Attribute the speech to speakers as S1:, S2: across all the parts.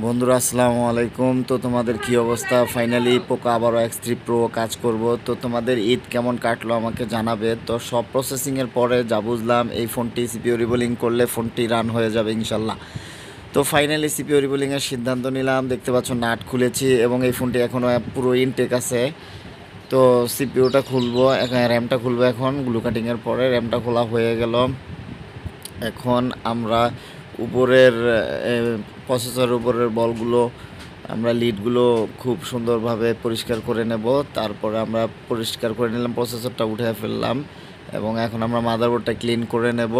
S1: বন্ধুরা আসসালামু আলাইকুম। তো তোমাদের কি অবস্থা? ফাইনালি পোকো আবারও X3 Pro কাজ করব। তো তোমাদের ঈদ কেমন কাটলো আমাকে জানাবে। তো সব প্রসেসিংয়ের পরে যা বুঝলাম এই ফোনটি সিপিইউ রিবোলিং করলে ফোনটি রান হয়ে যাবে ইনশাল্লাহ। তো ফাইনালি সিপিইউ রিবোলিংয়ের সিদ্ধান্ত নিলাম। দেখতে পাচ্ছ নাট খুলেছি এবং এই ফোনটি এখনও পুরো ইনটেক আছে। তো সিপিইউটা খুলবো, র্যামটা খুলবো এখন গ্লু কাটিংয়ের পরে। র্যামটা খোলা হয়ে গেল। এখন আমরা উপরের প্রসেসরের উপরের বলগুলো, আমরা লিডগুলো খুব সুন্দরভাবে পরিষ্কার করে নেব। তারপরে আমরা পরিষ্কার করে নিলাম, প্রসেসরটা উঠে ফেললাম এবং এখন আমরা মাদারবোর্ডটা ক্লিন করে নেব।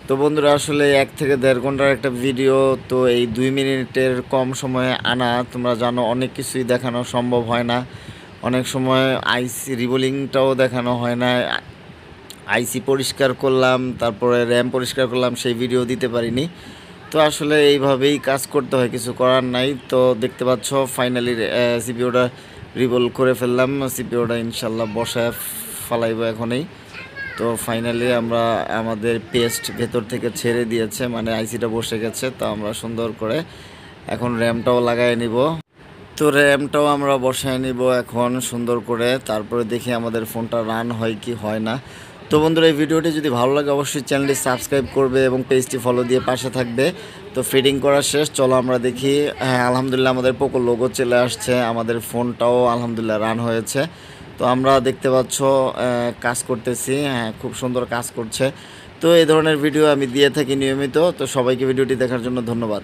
S1: তো বন্ধুরা আসলে 1 থেকে 1.5 ঘন্টার একটা ভিডিও, তো এই 2 মিনিটের কম সময়ে আনা, তোমরা জানো অনেক কিছুই দেখানো সম্ভব হয় না। অনেক সময় আইসি রিবোলিংটাও দেখানো হয় না। আইসি পরিষ্কার করলাম, তারপরে র্যাম পরিষ্কার করলাম, সেই ভিডিও দিতে পারিনি। তো আসলে এইভাবেই কাজ করতে হয়, কিছু করার নাই। তো দেখতে পাচ্ছ ফাইনালি সিপিওটা রিভল করে ফেললাম। সিপিওটা ইনশাল্লাহ বসায় ফালাইব এখনই। তো ফাইনালি আমরা আমাদের পেস্ট ভেতর থেকে ছেড়ে দিয়েছে, মানে আইসিটা বসে গেছে। তো আমরা সুন্দর করে এখন র্যামটাও লাগাই নিব। তো র্যামটাও আমরা বসায় নিব এখন সুন্দর করে। তারপরে দেখি আমাদের ফোনটা রান হয় কি হয় না। তো বন্ধুরা এই ভিডিওটি যদি ভালো লাগে অবশ্যই চ্যানেলটি সাবস্ক্রাইব করবে এবং পেজটি ফলো দিয়ে পাশে থাকবে। তো ফিটিং করা শেষ, চলো আমরা দেখি। হ্যাঁ আলহামদুলিল্লাহ আমাদের পোকো লোগো চলে আসছে, আমাদের ফোনটাও আলহামদুলিল্লাহ রান হয়েছে। তো আমরা দেখতে পাচ্ছ কাজ করতেছি, হ্যাঁ খুব সুন্দর কাজ করছে। তো এই ধরনের ভিডিও আমি দিয়ে থাকি নিয়মিত। তো সবাইকে ভিডিওটি দেখার জন্য ধন্যবাদ।